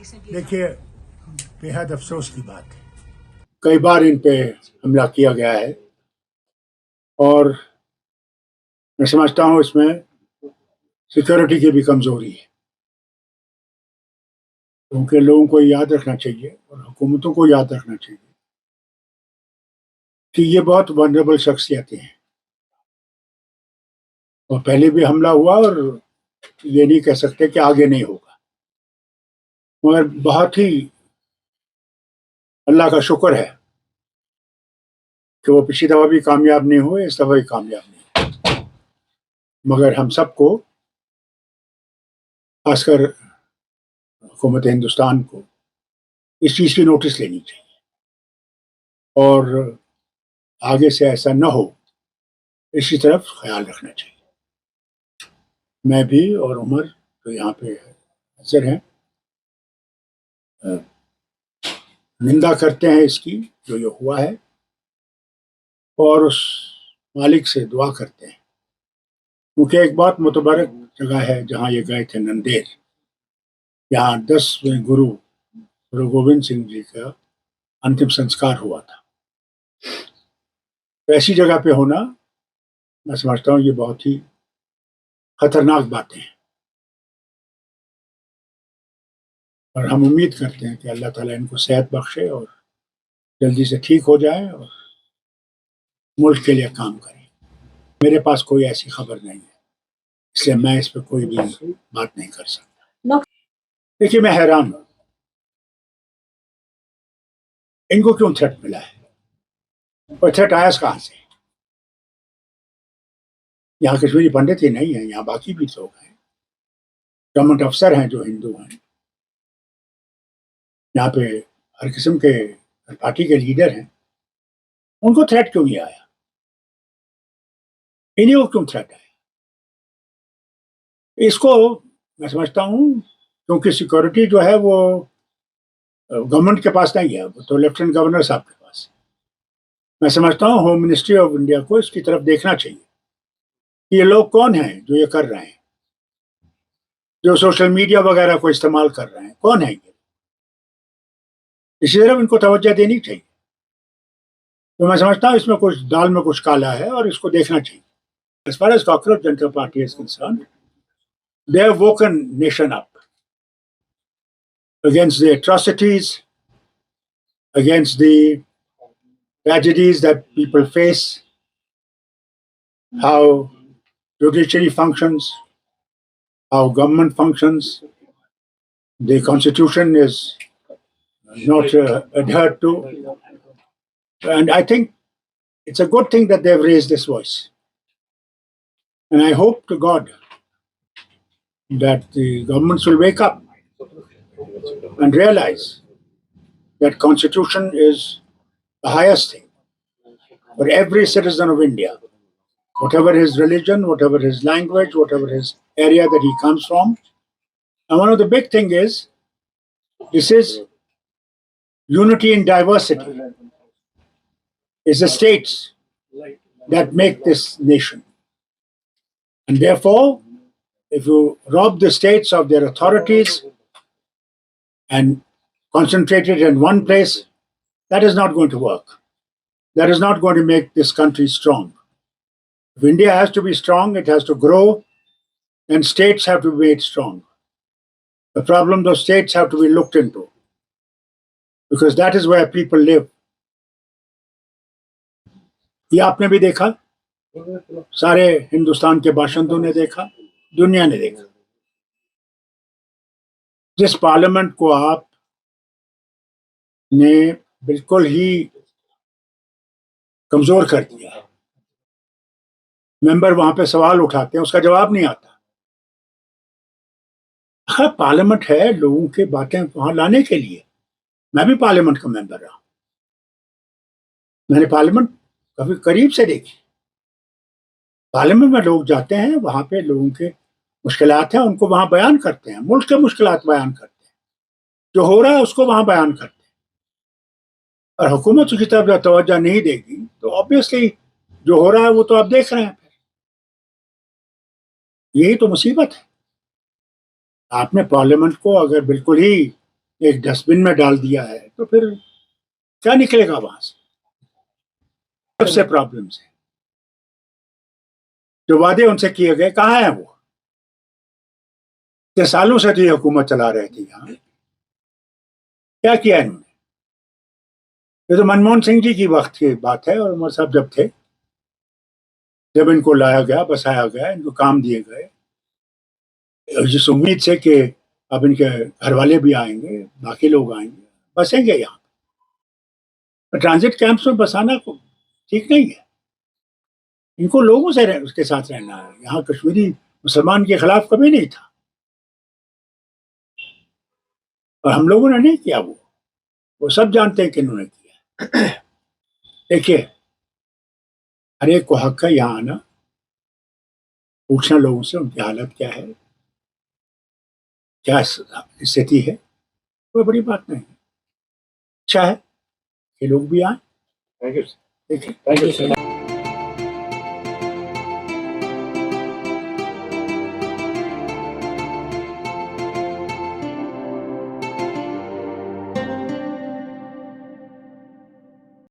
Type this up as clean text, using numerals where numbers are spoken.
देखिए, बेहद अफसोस की बात है। कई बार इन पे हमला किया गया है और मैं समझता हूँ इसमें सिक्योरिटी की भी कमजोरी है, क्योंकि लोगों को याद रखना चाहिए और हुकूमतों को याद रखना चाहिए कि ये बहुत वनरेबल शख्सियतें हैं। और पहले भी हमला हुआ और ये नहीं कह सकते कि आगे नहीं होगा, मगर बहुत ही अल्लाह का शुक्र है कि वो पिछली दफा भी कामयाब नहीं हुए, इस दफा भी कामयाब नहीं हुए। मगर हम सबको, खासकर हुकूमत हिंदुस्तान को, इस चीज़ की नोटिस लेनी चाहिए और आगे से ऐसा न हो इसी तरफ ख्याल रखना चाहिए। मैं भी और उमर तो यहाँ पे हाजिर हैं, निंदा करते हैं इसकी जो ये हुआ है और उस मालिक से दुआ करते हैं, क्योंकि एक बहुत मुतबरक जगह है जहाँ ये गए थे, नंदेड़। यहाँ 10वें गुरु गोविंद सिंह जी का अंतिम संस्कार हुआ था। तो ऐसी जगह पे होना, मैं समझता हूँ ये बहुत ही खतरनाक बातें हैं और हम उम्मीद करते हैं कि अल्लाह ताला इनको सेहत बख्शे और जल्दी से ठीक हो जाए और मुल्क के लिए काम करें। मेरे पास कोई ऐसी खबर नहीं है, इसलिए मैं इस पर कोई भी बात नहीं कर सकता। देखिए, मैं हैरान हूँ, इनको क्यों थ्रेट मिला है और थ्रेट आया कहाँ से? यहाँ कश्मीरी पंडित ही नहीं है, यहाँ बाकी भी लोग हैं, गवर्नमेंट अफसर हैं जो हिंदू हैं, यहाँ पे हर किस्म के पार्टी के लीडर हैं। उनको थ्रेट क्यों नहीं आया? इन्हीं को क्यों थ्रेट आया? इसको मैं समझता हूँ क्योंकि सिक्योरिटी जो है वो गवर्नमेंट के पास नहीं है, वो तो लेफ्टिनेंट गवर्नर साहब के पास है। मैं समझता हूँ होम मिनिस्ट्री ऑफ इंडिया को इसकी तरफ देखना चाहिए कि ये लोग कौन हैं जो ये कर रहे हैं, जो सोशल मीडिया वगैरह को इस्तेमाल कर रहे हैं, कौन है ये? इसी तरफ इनको तवज्जो देनी चाहिए। तो मैं समझता हूँ इसमें कुछ दाल में कुछ काला है और इसको देखना चाहिए। As far as Cockroach Janata Party is concerned, they have woken nation up against the atrocities, against the tragedies that people face, how judiciary functions, how government functions. The constitution is not adhered to. And I think it's a good thing that they've raised this voice. And I hope to God that the governments will wake up and realize that constitution is the highest thing for every citizen of India, whatever his religion, whatever his language, whatever his area that he comes from. And one of the big thing is, this is unity in diversity. It's the states that make this nation. And therefore, if you rob the states of their authorities and concentrate it in one place, that is not going to work. That is not going to make this country strong. If India has to be strong, it has to grow, and states have to be made strong. The problems of states have to be looked into, because that is where people live. ये आपने भी देखा, सारे हिंदुस्तान के बाशिंदों ने देखा, दुनिया ने देखा। जिस पार्लियामेंट को आप ने बिल्कुल ही कमजोर कर दिया, मेंबर वहां पे सवाल उठाते हैं, उसका जवाब नहीं आता। हाँ, पार्लियामेंट है लोगों की बातें वहां लाने के लिए। मैं भी पार्लियामेंट का मेंबर रहा, मैंने पार्लियामेंट काफी करीब से देखी। पार्लियामेंट में लोग जाते हैं, वहां पे लोगों के मुश्किलात हैं, उनको वहां बयान करते हैं, मुल्क के मुश्किलात बयान करते हैं, जो हो रहा है उसको वहां बयान करते हैं। और हुकूमत की तरफ जब तवज्जो नहीं देगी तो ऑब्वियसली जो हो रहा है वो तो आप देख रहे हैं। यही तो मुसीबत है। आपने पार्लियामेंट को अगर बिल्कुल ही ایک ڈسٹ بن میں ڈال دیا ہے تو پھر کیا نکلے گا وہاں سے؟ سب سے پرابلمس ہیں. جو وعدے ان سے کیے گئے کہاں ہیں وہ؟ 6 سالوں سے تو یہ حکومت چلا رہے تھے یہاں. کیا کیا انہوں نے؟ یہ تو منموہن سنگھ جی کی وقت کی بات ہے، اور عمر صاحب جب تھے، جب ان کو لایا گیا، بسایا گیا، ان کو کام دیے گئے جس امید سے کہ اب ان کے گھر والے بھی آئیں گے، باقی لوگ آئیں گے، بسیں گے یہاں. ٹرانزٹ کیمپس میں بسانا کو ٹھیک نہیں ہے. ان کو لوگوں سے اس کے ساتھ رہنا ہے. یہاں کشمیری مسلمان کے خلاف کبھی نہیں تھا، اور ہم لوگوں نے نہیں کیا. وہ سب جانتے ہیں کہ انہوں نے کیا. دیکھیے، ہر ایک کو حق ہے یہاں آنا، پوچھنا لوگوں سے ان کی حالت کیا ہے، کیا استھتی ہے. کوئی بڑی بات نہیں. اچھا ہے کہ لوگ بھی آئیں. دیکھیے.